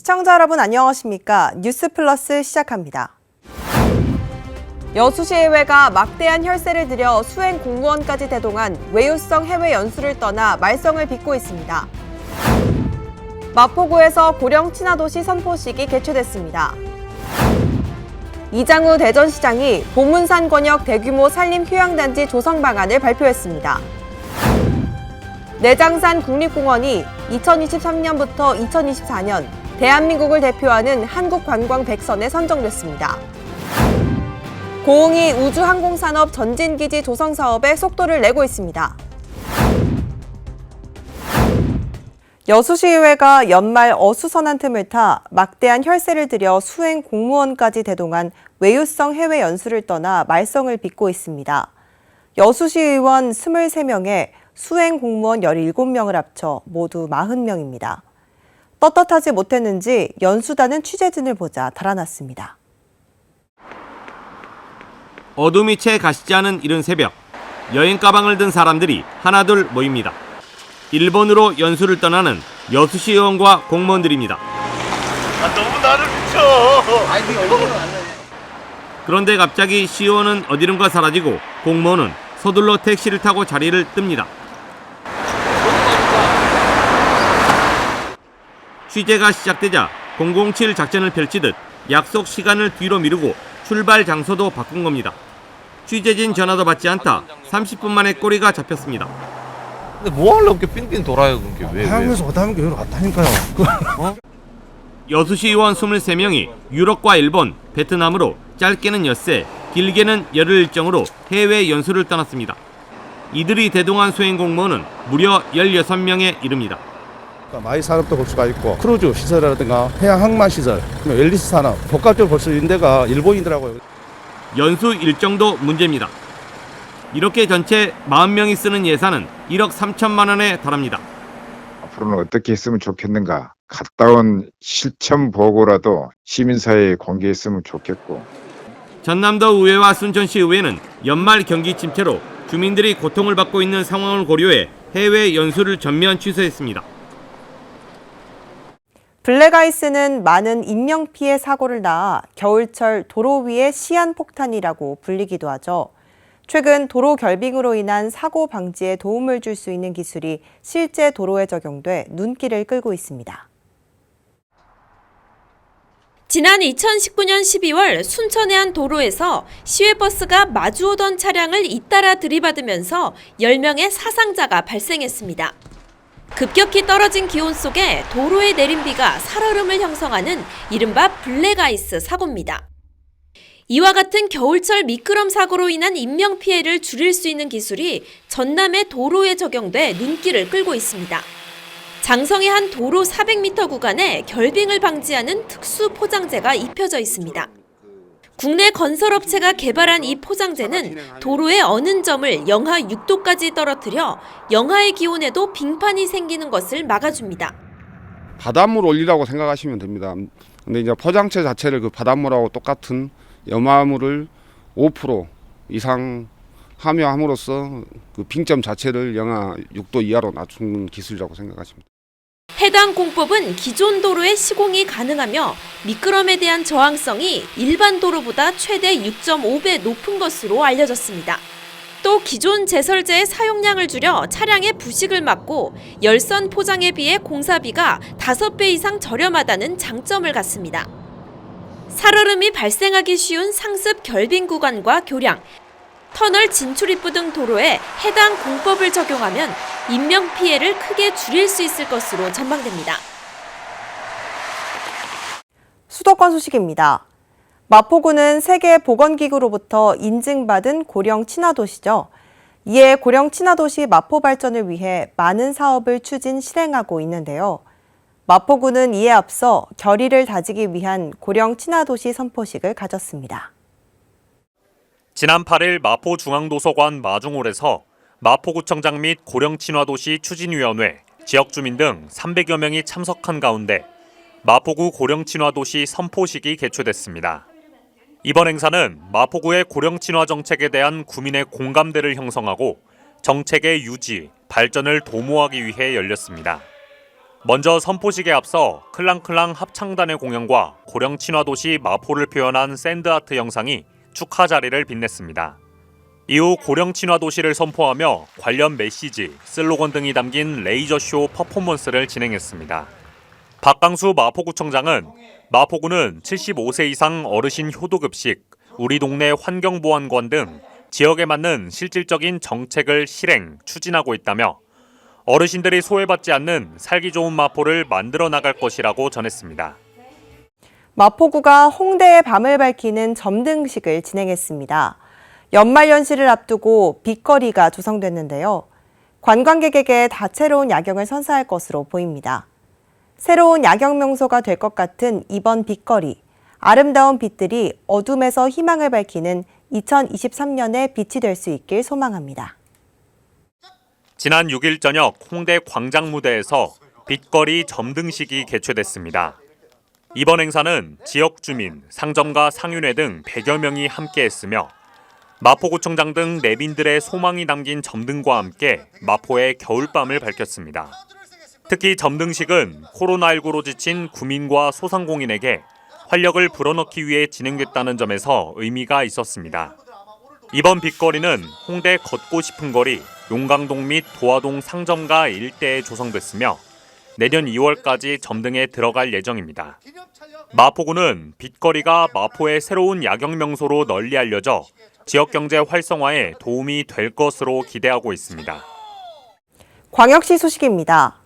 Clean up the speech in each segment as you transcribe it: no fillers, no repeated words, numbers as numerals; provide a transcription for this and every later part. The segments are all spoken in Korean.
시청자 여러분 안녕하십니까? 뉴스 플러스 시작합니다. 여수시의회가 막대한 혈세를 들여 수행 공무원까지 대동한 외유성 해외 연수를 떠나 말썽을 빚고 있습니다. 마포구에서 고령 친화도시 선포식이 개최됐습니다. 이장우 대전시장이 보문산 권역 대규모 산림휴양단지 조성 방안을 발표했습니다. 내장산 국립공원이 2023년부터 2024년 대한민국을 대표하는 한국관광 100선에 선정됐습니다. 고흥이 우주항공산업 전진기지 조성 사업에 속도를 내고 있습니다. 여수시의회가 연말 어수선한 틈을 타 막대한 혈세를 들여 수행 공무원까지 대동한 외유성 해외 연수를 떠나 말썽을 빚고 있습니다. 여수시 의원 23명에 수행 공무원 17명을 합쳐 모두 40명입니다. 떳떳하지 못했는지 연수단은 취재진을 보자 달아났습니다. 어둠이 채 가시지 않은 이른 새벽, 여행 가방을 든 사람들이 하나둘 모입니다. 일본으로 연수를 떠나는 여수시 의원과 공무원들입니다. 너무 나를 미쳐. 그런데 갑자기 시의원은 어디론가 사라지고 공무원은 서둘러 택시를 타고 자리를 뜹니다. 취재가 시작되자 007 작전을 펼치듯 약속 시간을 뒤로 미루고 출발 장소도 바꾼 겁니다. 취재진 전화도 받지 않다 30분 만에 꼬리가 잡혔습니다. 근데 뭐 하려고 이렇게 삥삥 돌아요, 그게 왜? 하면서 어다는 게 여기로 왔다니까요. 여수시 의원 23명이 유럽과 일본, 베트남으로 짧게는 엿새, 길게는 열흘 일정으로 해외 연수를 떠났습니다. 이들이 대동한 수행 공무원은 무려 16명에 이릅니다. 마이 산업도 볼 수가 있고 크루즈 시설이라든가 해양 항만 시설, 웰리스 산업, 복합적으로 볼 수 있는 데가 일본이더라고요. 연수 일정도 문제입니다. 이렇게 전체 40명이 쓰는 예산은 1억 3천만 원에 달합니다. 앞으로는 어떻게 했으면 좋겠는가? 가까운 실천 보고라도 시민사회에 공개했으면 좋겠고. 전남도 의회와 순천시 의회는 연말 경기 침체로 주민들이 고통을 받고 있는 상황을 고려해 해외 연수를 전면 취소했습니다. 블랙아이스는 많은 인명피해 사고를 낳아 겨울철 도로 위의 시한폭탄이라고 불리기도 하죠. 최근 도로 결빙으로 인한 사고 방지에 도움을 줄 수 있는 기술이 실제 도로에 적용돼 눈길을 끌고 있습니다. 지난 2019년 12월 순천의 한 도로에서 시외버스가 마주오던 차량을 잇따라 들이받으면서 10명의 사상자가 발생했습니다. 급격히 떨어진 기온 속에 도로의 내린비가 살얼음을 형성하는 이른바 블랙아이스 사고입니다. 이와 같은 겨울철 미끄럼 사고로 인한 인명피해를 줄일 수 있는 기술이 전남의 도로에 적용돼 눈길을 끌고 있습니다. 장성의 한 도로 400m 구간에 결빙을 방지하는 특수 포장재가 입혀져 있습니다. 국내 건설업체가 개발한 이 포장재는 도로의 어느 점을 영하 6도까지 떨어뜨려 영하의 기온에도 빙판이 생기는 것을 막아줍니다. 바닷물 올리라고 생각하시면 됩니다. 근데 이제 포장재 자체를 그 바닷물하고 똑같은 염화물을 5% 이상 함유함으로써 그 빙점 자체를 영하 6도 이하로 낮추는 기술이라고 생각하십니다. 해당 공법은 기존 도로의 시공이 가능하며 미끄럼에 대한 저항성이 일반 도로보다 최대 6.5배 높은 것으로 알려졌습니다. 또 기존 제설제의 사용량을 줄여 차량의 부식을 막고 열선 포장에 비해 공사비가 5배 이상 저렴하다는 장점을 갖습니다. 살얼음이 발생하기 쉬운 상습 결빙 구간과 교량, 터널 진출입구 등 도로에 해당 공법을 적용하면 인명피해를 크게 줄일 수 있을 것으로 전망됩니다. 수도권 소식입니다. 마포구는 세계보건기구로부터 인증받은 고령 친화도시죠. 이에 고령 친화도시 마포 발전을 위해 많은 사업을 추진 실행하고 있는데요. 마포구는 이에 앞서 결의를 다지기 위한 고령 친화도시 선포식을 가졌습니다. 지난 8일 마포중앙도서관 마중홀에서 마포구청장 및 고령친화도시 추진위원회, 지역주민 등 300여 명이 참석한 가운데 마포구 고령친화도시 선포식이 개최됐습니다. 이번 행사는 마포구의 고령친화 정책에 대한 구민의 공감대를 형성하고 정책의 유지, 발전을 도모하기 위해 열렸습니다. 먼저 선포식에 앞서 클랑클랑 합창단의 공연과 고령 친화도시 마포를 표현한 샌드아트 영상이 축하 자리를 빛냈습니다. 이후 고령 친화도시를 선포하며 관련 메시지, 슬로건 등이 담긴 레이저쇼 퍼포먼스를 진행했습니다. 박강수 마포구청장은 마포구는 75세 이상 어르신 효도급식, 우리 동네 환경보안관 등 지역에 맞는 실질적인 정책을 실행, 추진하고 있다며 어르신들이 소외받지 않는 살기 좋은 마포를 만들어 나갈 것이라고 전했습니다. 마포구가 홍대의 밤을 밝히는 점등식을 진행했습니다. 연말연시를 앞두고 빛거리가 조성됐는데요. 관광객에게 다채로운 야경을 선사할 것으로 보입니다. 새로운 야경 명소가 될 것 같은 이번 빛거리, 아름다운 빛들이 어둠에서 희망을 밝히는 2023년의 빛이 될 수 있길 소망합니다. 지난 6일 저녁 홍대 광장무대에서 빛거리 점등식이 개최됐습니다. 이번 행사는 지역 주민, 상점가 상인회 등 100여 명이 함께했으며 마포구청장 등 내빈들의 소망이 담긴 점등과 함께 마포의 겨울밤을 밝혔습니다. 특히 점등식은 코로나19로 지친 구민과 소상공인에게 활력을 불어넣기 위해 진행됐다는 점에서 의미가 있었습니다. 이번 빛거리는 홍대 걷고 싶은 거리, 용강동 및 도화동 상점가 일대에 조성됐으며 내년 2월까지 점등에 들어갈 예정입니다. 마포구는 빛거리가 마포의 새로운 야경 명소로 널리 알려져 지역 경제 활성화에 도움이 될 것으로 기대하고 있습니다. 광역시 소식입니다.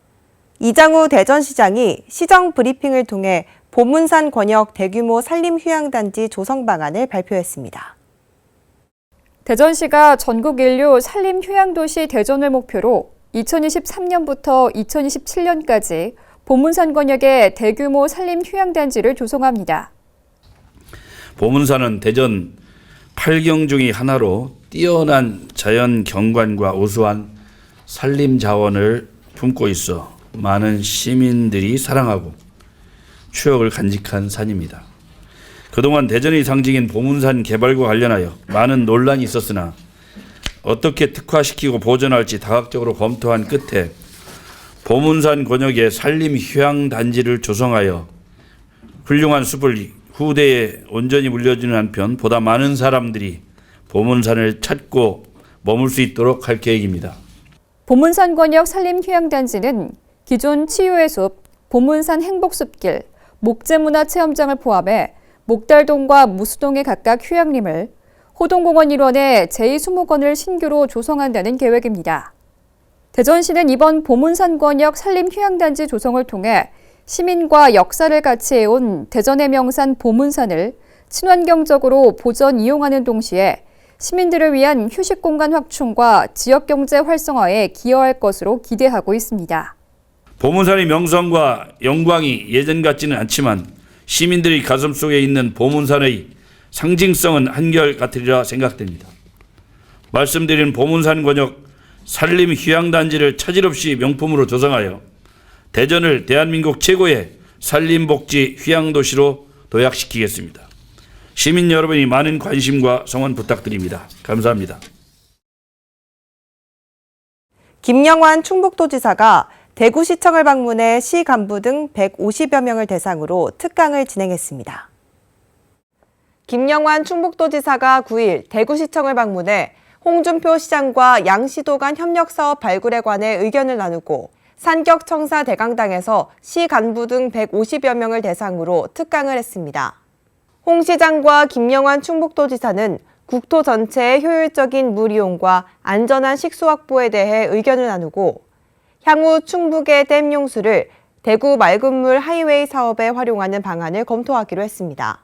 이장우 대전시장이 시정 브리핑을 통해 보문산 권역 대규모 산림휴양단지 조성 방안을 발표했습니다. 대전시가 전국 인류 산림휴양도시 대전을 목표로 2023년부터 2027년까지 보문산 권역에 대규모 산림휴양단지를 조성합니다. 보문산은 대전 8경 중의 하나로 뛰어난 자연 경관과 우수한 산림 자원을 품고 있어 많은 시민들이 사랑하고 추억을 간직한 산입니다. 그동안 대전의 상징인 보문산 개발과 관련하여 많은 논란이 있었으나 어떻게 특화시키고 보존할지 다각적으로 검토한 끝에 보문산 권역에 산림휴양단지를 조성하여 훌륭한 숲을 후대에 온전히 물려주는 한편 보다 많은 사람들이 보문산을 찾고 머물 수 있도록 할 계획입니다. 보문산 권역 산림휴양단지는 기존 치유의 숲, 보문산 행복숲길, 목재문화체험장을 포함해 목달동과 무수동에 각각 휴양림을, 호동공원 일원에 제2수목원을 신규로 조성한다는 계획입니다. 대전시는 이번 보문산 권역 산림휴양단지 조성을 통해 시민과 역사를 같이 해온 대전의 명산 보문산을 친환경적으로 보전 이용하는 동시에 시민들을 위한 휴식공간 확충과 지역경제 활성화에 기여할 것으로 기대하고 있습니다. 보문산의 명성과 영광이 예전 같지는 않지만 시민들의 가슴속에 있는 보문산의 상징성은 한결같으리라 생각됩니다. 말씀드린 보문산 권역 산림휴양단지를 차질 없이 명품으로 조성하여 대전을 대한민국 최고의 산림복지 휴양도시로 도약시키겠습니다. 시민 여러분이 많은 관심과 성원 부탁드립니다. 감사합니다. 김영환 충북도지사가 대구시청을 방문해 시 간부 등 150여 명을 대상으로 특강을 진행했습니다. 김영환 충북도지사가 9일 대구시청을 방문해 홍준표 시장과 양시도 간 협력사업 발굴에 관해 의견을 나누고 산격청사 대강당에서 시 간부 등 150여 명을 대상으로 특강을 했습니다. 홍 시장과 김영환 충북도지사는 국토 전체의 효율적인 물 이용과 안전한 식수 확보에 대해 의견을 나누고 향후 충북의 댐 용수를 대구 맑은물 하이웨이 사업에 활용하는 방안을 검토하기로 했습니다.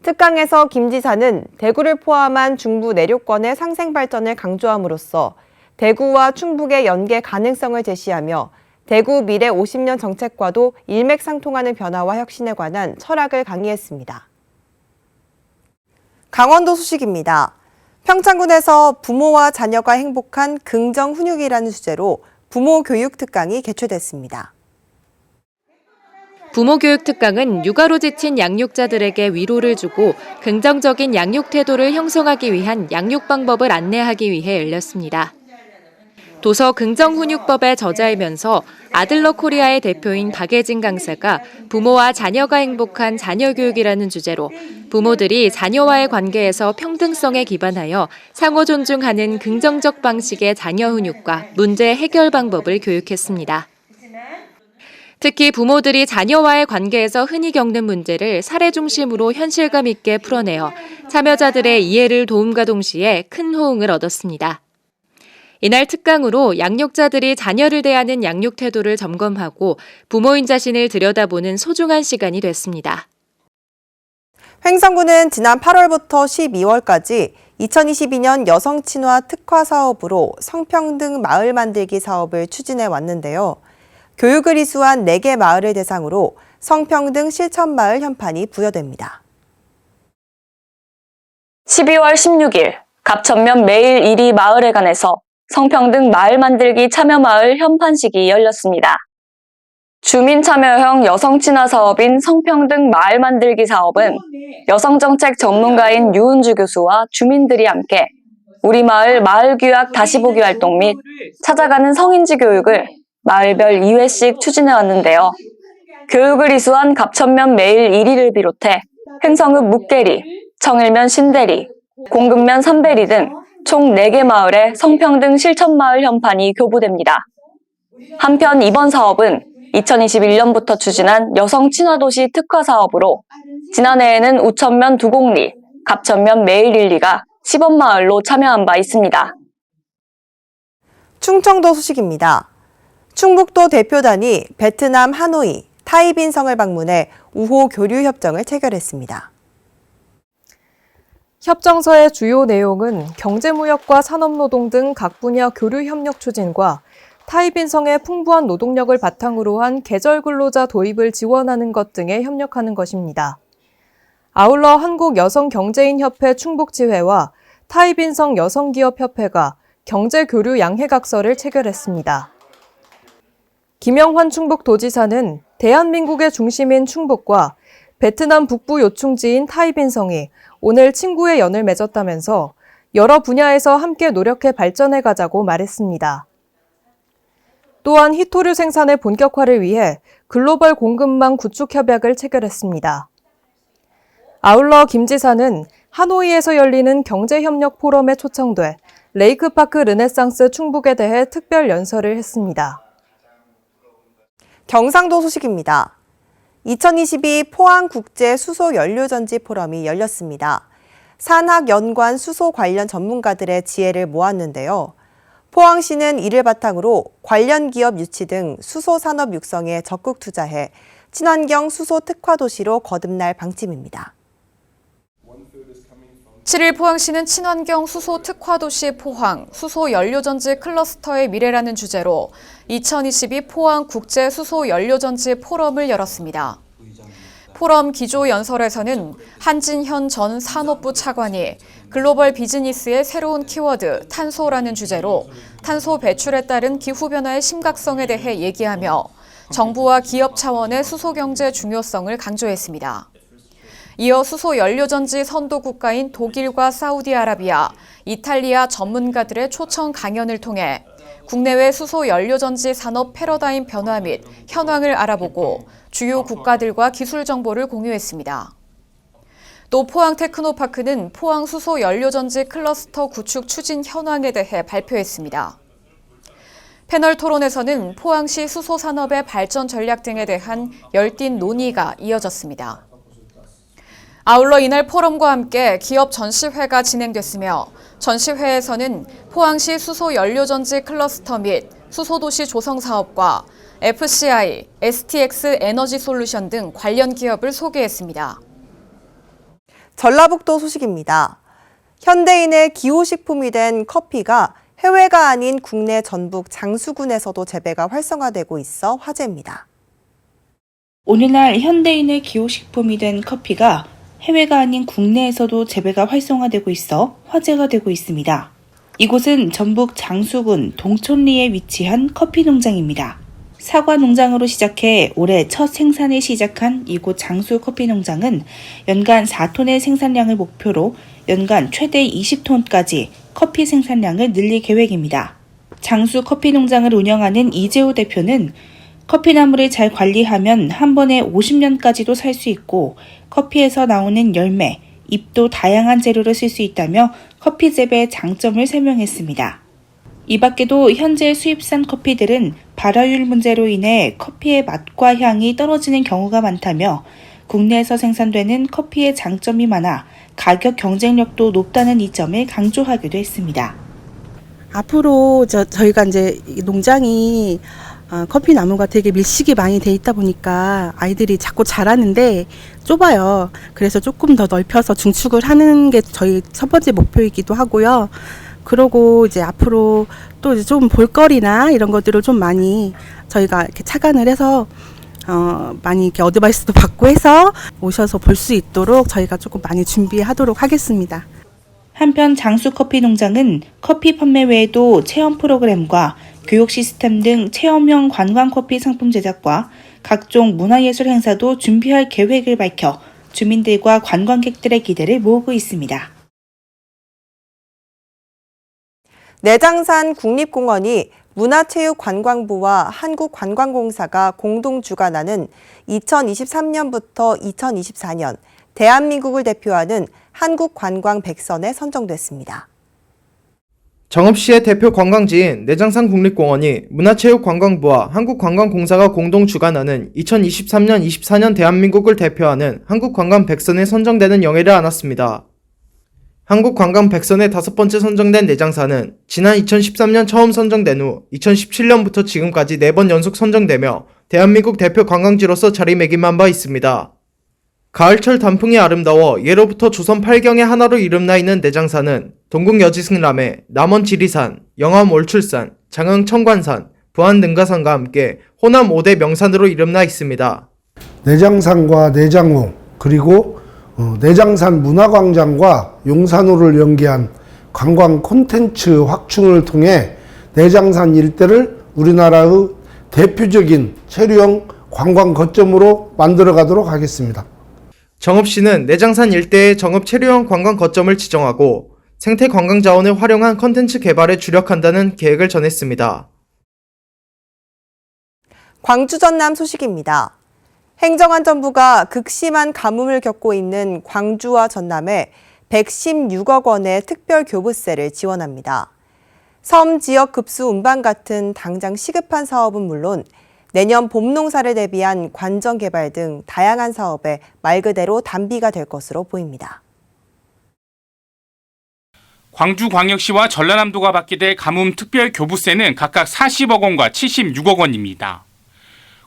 특강에서 김 지사는 대구를 포함한 중부 내륙권의 상생 발전을 강조함으로써 대구와 충북의 연계 가능성을 제시하며 대구 미래 50년 정책과도 일맥상통하는 변화와 혁신에 관한 철학을 강의했습니다. 강원도 소식입니다. 평창군에서 부모와 자녀가 행복한 긍정 훈육이라는 주제로 부모 교육 특강이 개최됐습니다. 부모 교육 특강은 육아로 지친 양육자들에게 위로를 주고 긍정적인 양육 태도를 형성하기 위한 양육 방법을 안내하기 위해 열렸습니다. 도서 긍정훈육법의 저자이면서 아들러 코리아의 대표인 박예진 강사가 부모와 자녀가 행복한 자녀교육이라는 주제로 부모들이 자녀와의 관계에서 평등성에 기반하여 상호 존중하는 긍정적 방식의 자녀 훈육과 문제 해결 방법을 교육했습니다. 특히 부모들이 자녀와의 관계에서 흔히 겪는 문제를 사례 중심으로 현실감 있게 풀어내어 참여자들의 이해를 도움과 동시에 큰 호응을 얻었습니다. 이날 특강으로 양육자들이 자녀를 대하는 양육 태도를 점검하고 부모인 자신을 들여다보는 소중한 시간이 됐습니다. 횡성구는 지난 8월부터 12월까지 2022년 여성 친화 특화 사업으로 성평등 마을 만들기 사업을 추진해 왔는데요. 교육을 이수한 4개 마을을 대상으로 성평등 실천마을 현판이 부여됩니다. 12월 16일 갑천면 매일 1위 마을회관에서 성평등 마을 만들기 참여마을 현판식이 열렸습니다. 주민참여형 여성친화 사업인 성평등 마을 만들기 사업은 여성정책 전문가인 유은주 교수와 주민들이 함께 우리 마을 마을규약 다시보기 활동 및 찾아가는 성인지 교육을 마을별 2회씩 추진해 왔는데요. 교육을 이수한 갑천면 매일 1위를 비롯해 횡성읍 묵계리, 청일면 신대리, 공급면 삼배리 등 총 4개 마을의 성평등 실천마을 현판이 교부됩니다. 한편 이번 사업은 2021년부터 추진한 여성친화도시 특화 사업으로 지난해에는 우천면 두곡리, 갑천면 매일 1리가 시범마을로 참여한 바 있습니다. 충청도 소식입니다. 충북도 대표단이 베트남 하노이, 타이빈성을 방문해 우호 교류 협정을 체결했습니다. 협정서의 주요 내용은 경제무역과 산업노동 등 각 분야 교류 협력 추진과 타이빈성의 풍부한 노동력을 바탕으로 한 계절 근로자 도입을 지원하는 것 등에 협력하는 것입니다. 아울러 한국여성경제인협회 충북지회와 타이빈성 여성기업협회가 경제교류 양해각서를 체결했습니다. 김영환 충북도지사는 대한민국의 중심인 충북과 베트남 북부 요충지인 타이빈성이 오늘 친구의 연을 맺었다면서 여러 분야에서 함께 노력해 발전해 가자고 말했습니다. 또한 희토류 생산의 본격화를 위해 글로벌 공급망 구축 협약을 체결했습니다. 아울러 김 지사는 하노이에서 열리는 경제협력 포럼에 초청돼 레이크파크 르네상스 충북에 대해 특별 연설을 했습니다. 경상도 소식입니다. 2022 포항국제수소연료전지 포럼이 열렸습니다. 산학연관 수소 관련 전문가들의 지혜를 모았는데요. 포항시는 이를 바탕으로 관련 기업 유치 등 수소 산업 육성에 적극 투자해 친환경 수소 특화 도시로 거듭날 방침입니다. 7일 포항시는 친환경 수소 특화 도시 포항 수소 연료전지 클러스터의 미래라는 주제로 2022 포항 국제 수소 연료전지 포럼을 열었습니다. 포럼 기조 연설에서는 한진현 전 산업부 차관이 글로벌 비즈니스의 새로운 키워드 탄소라는 주제로 탄소 배출에 따른 기후변화의 심각성에 대해 얘기하며 정부와 기업 차원의 수소 경제 중요성을 강조했습니다. 이어 수소 연료전지 선도 국가인 독일과 사우디아라비아, 이탈리아 전문가들의 초청 강연을 통해 국내외 수소 연료전지 산업 패러다임 변화 및 현황을 알아보고 주요 국가들과 기술 정보를 공유했습니다. 또 포항 테크노파크는 포항 수소 연료전지 클러스터 구축 추진 현황에 대해 발표했습니다. 패널 토론에서는 포항시 수소 산업의 발전 전략 등에 대한 열띤 논의가 이어졌습니다. 아울러 이날 포럼과 함께 기업 전시회가 진행됐으며 전시회에서는 포항시 수소연료전지 클러스터 및 수소도시 조성 사업과 FCI, STX 에너지 솔루션 등 관련 기업을 소개했습니다. 전라북도 소식입니다. 현대인의 기호식품이 된 커피가 해외가 아닌 국내 전북 장수군에서도 재배가 활성화되고 있어 화제입니다. 오늘날 현대인의 기호식품이 된 커피가 해외가 아닌 국내에서도 재배가 활성화되고 있어 화제가 되고 있습니다. 이곳은 전북 장수군 동촌리에 위치한 커피 농장입니다. 사과 농장으로 시작해 올해 첫 생산을 시작한 이곳 장수 커피 농장은 연간 4톤의 생산량을 목표로 연간 최대 20톤까지 커피 생산량을 늘릴 계획입니다. 장수 커피 농장을 운영하는 이재호 대표는 커피나무를 잘 관리하면 한 번에 50년까지도 살 수 있고 커피에서 나오는 열매, 잎도 다양한 재료를 쓸 수 있다며 커피 재배의 장점을 설명했습니다. 이 밖에도 현재 수입산 커피들은 발화율 문제로 인해 커피의 맛과 향이 떨어지는 경우가 많다며 국내에서 생산되는 커피의 장점이 많아 가격 경쟁력도 높다는 이 점을 강조하기도 했습니다. 앞으로 저희가 이제 농장이 커피 나무가 되게 밀식이 많이 돼 있다 보니까 아이들이 자꾸 자라는데 좁아요. 그래서 조금 더 넓혀서 중축을 하는 게 저희 첫 번째 목표이기도 하고요. 그러고 이제 앞으로 또 이제 좀 볼거리나 이런 것들을 좀 많이 저희가 이렇게 착안을 해서 많이 이렇게 어드바이스도 받고 해서 오셔서 볼 수 있도록 저희가 조금 많이 준비하도록 하겠습니다. 한편 장수커피 농장은 커피 판매 외에도 체험 프로그램과 교육 시스템 등 체험형 관광커피 상품 제작과 각종 문화예술 행사도 준비할 계획을 밝혀 주민들과 관광객들의 기대를 모으고 있습니다. 내장산 국립공원이 문화체육관광부와 한국관광공사가 공동 주관하는 2023년부터 2024년 대한민국을 대표하는 한국관광 100선에 선정됐습니다. 정읍시의 대표 관광지인 내장산 국립공원이 문화체육관광부와 한국관광공사가 공동 주관하는 2023-24년 대한민국을 대표하는 한국관광 100선에 선정되는 영예를 안았습니다. 한국관광 100선에 5번째 선정된 내장산은 지난 2013년 처음 선정된 후 2017년부터 지금까지 4번 연속 선정되며 대한민국 대표 관광지로서 자리매김한 바 있습니다. 가을철 단풍이 아름다워 예로부터 조선 8경의 하나로 이름나 있는 내장산은 동국 여지승람의 남원 지리산, 영암 올출산, 장흥 청관산, 부안 능가산과 함께 호남 5대 명산으로 이름나 있습니다. 내장산과 내장호 그리고 내장산 문화광장과 용산호를 연계한 관광 콘텐츠 확충을 통해 내장산 일대를 우리나라의 대표적인 체류형 관광 거점으로 만들어 가도록 하겠습니다. 정읍시는 내장산 일대의 정읍 체류형 관광 거점을 지정하고 생태 관광 자원을 활용한 콘텐츠 개발에 주력한다는 계획을 전했습니다. 광주 전남 소식입니다. 행정안전부가 극심한 가뭄을 겪고 있는 광주와 전남에 116억 원의 특별 교부세를 지원합니다. 섬 지역 급수 운반 같은 당장 시급한 사업은 물론 내년 봄 농사를 대비한 관정 개발 등 다양한 사업에 말 그대로 단비가 될 것으로 보입니다. 광주광역시와 전라남도가 받게 될 가뭄 특별 교부세는 각각 40억 원과 76억 원입니다.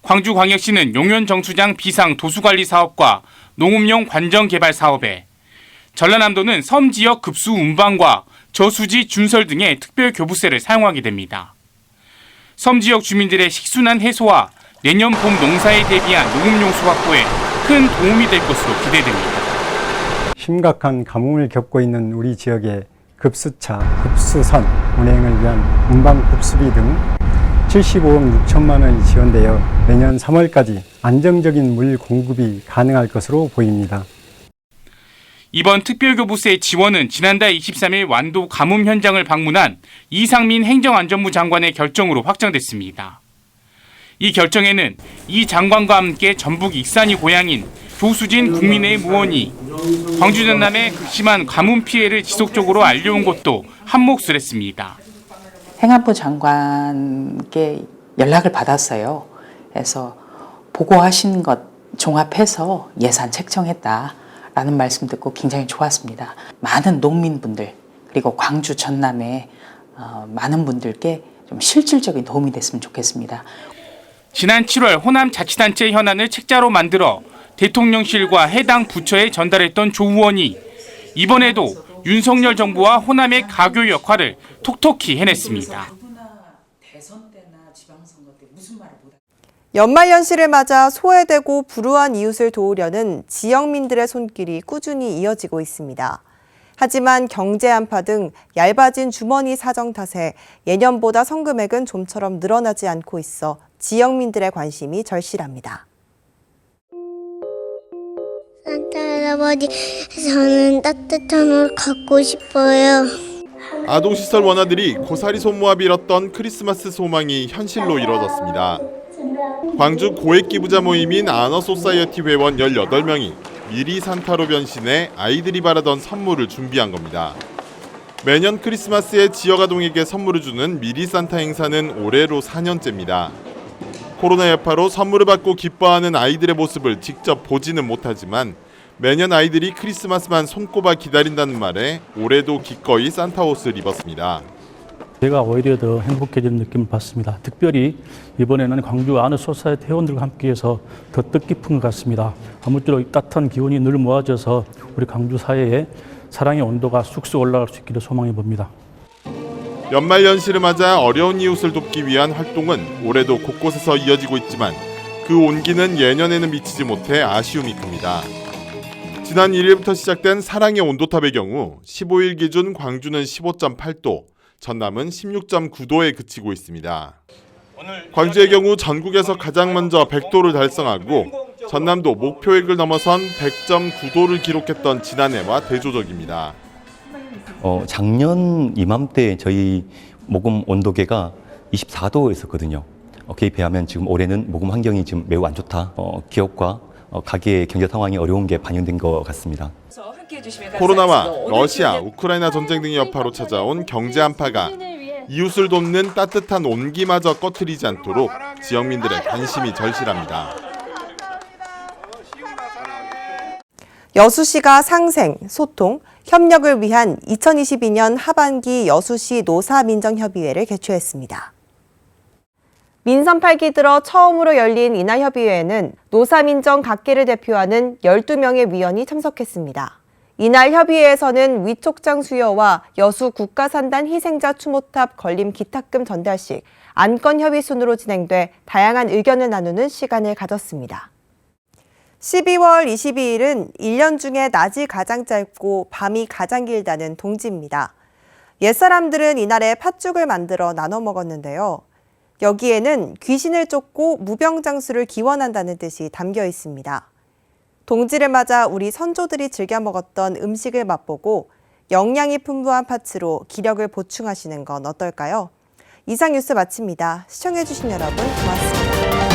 광주광역시는 용현정수장 비상 도수관리 사업과 농업용 관정 개발 사업에, 전라남도는 섬 지역 급수 운반과 저수지 준설 등의 특별 교부세를 사용하게 됩니다. 섬 지역 주민들의 식순환 해소와 내년 봄 농사에 대비한 농업용수 확보에 큰 도움이 될 것으로 기대됩니다. 심각한 가뭄을 겪고 있는 우리 지역의 급수차, 급수선 운행을 위한 운반 급수비 등 75억 6천만 원이 지원되어 내년 3월까지 안정적인 물 공급이 가능할 것으로 보입니다. 이번 특별교부세 지원은 지난달 23일 완도 가뭄 현장을 방문한 이상민 행정안전부 장관의 결정으로 확정됐습니다. 이 결정에는 이 장관과 함께 전북 익산이 고향인 조수진 국민의힘 의원이 광주 전남의 극심한 가뭄 피해를 지속적으로 알려온 것도 한몫을 했습니다. 행안부 장관께 연락을 받았어요. 그래서 보고하신 것 종합해서 예산 책정했다라는 말씀 듣고 굉장히 좋았습니다. 많은 농민분들 그리고 광주 전남의 많은 분들께 좀 실질적인 도움이 됐으면 좋겠습니다. 지난 7월 호남 자치단체 현안을 책자로 만들어 대통령실과 해당 부처에 전달했던 조 의원이 이번에도 윤석열 정부와 호남의 가교 역할을 톡톡히 해냈습니다. 연말연시를 맞아 소외되고 불우한 이웃을 도우려는 지역민들의 손길이 꾸준히 이어지고 있습니다. 하지만 경제 한파 등 얇아진 주머니 사정 탓에 예년보다 성금액은 좀처럼 늘어나지 않고 있어 지역민들의 관심이 절실합니다. 산타 할아버지, 저는 따뜻한 옷 갖고 싶어요. 아동시설 원아들이 고사리 손모아 빌었던 크리스마스 소망이 현실로 이뤄졌습니다. 광주 고액 기부자 모임인 아너소사이어티 회원 18명이 미리 산타로 변신해 아이들이 바라던 선물을 준비한 겁니다. 매년 크리스마스에 지역 아동에게 선물을 주는 미리 산타 행사는 올해로 4년째입니다. 코로나 여파로 선물을 받고 기뻐하는 아이들의 모습을 직접 보지는 못하지만 매년 아이들이 크리스마스만 손꼽아 기다린다는 말에 올해도 기꺼이 산타 옷을 입었습니다. 제가 오히려 더 행복해지는 느낌을 받습니다. 특별히 이번에는 광주 아너소사이어티 회원들과 함께해서 더 뜻깊은 것 같습니다. 아무쪼록 따뜻한 기운이 늘 모아져서 우리 광주 사회에 사랑의 온도가 쑥쑥 올라갈 수 있기를 소망해 봅니다. 연말연시를 맞아 어려운 이웃을 돕기 위한 활동은 올해도 곳곳에서 이어지고 있지만 그 온기는 예년에는 미치지 못해 아쉬움이 큽니다. 지난 1일부터 시작된 사랑의 온도탑의 경우 15일 기준 광주는 15.8도, 전남은 16.9도에 그치고 있습니다. 광주의 경우 전국에서 가장 먼저 100도를 달성하고 전남도 목표액을 넘어선 100.9도를 기록했던 지난해와 대조적입니다. 작년 이맘때 저희 모금 온도계가 24도였었거든요. 그에 비하면 지금 올해는 모금 환경이 지금 매우 안 좋다. 기업과 가게의 경제 상황이 어려운 게 반영된 것 같습니다. 코로나와 러시아, 우크라이나 전쟁 등의 여파로 찾아온 경제 한파가 이웃을 돕는 따뜻한 온기마저 꺼트리지 않도록 지역민들의 관심이 절실합니다. 여수시가 상생, 소통, 협력을 위한 2022년 하반기 여수시 노사민정협의회를 개최했습니다. 민선 8기 들어 처음으로 열린 이날 협의회에는 노사민정 각계를 대표하는 12명의 위원이 참석했습니다. 이날 협의회에서는 위촉장 수여와 여수 국가산단 희생자 추모탑 건립 기탁금 전달식, 안건 협의 순으로 진행돼 다양한 의견을 나누는 시간을 가졌습니다. 12월 22일은 1년 중에 낮이 가장 짧고 밤이 가장 길다는 동지입니다. 옛사람들은 이날에 팥죽을 만들어 나눠 먹었는데요. 여기에는 귀신을 쫓고 무병장수를 기원한다는 뜻이 담겨 있습니다. 동지를 맞아 우리 선조들이 즐겨 먹었던 음식을 맛보고 영양이 풍부한 팥으로 기력을 보충하시는 건 어떨까요? 이상 뉴스 마칩니다. 시청해주신 여러분 고맙습니다.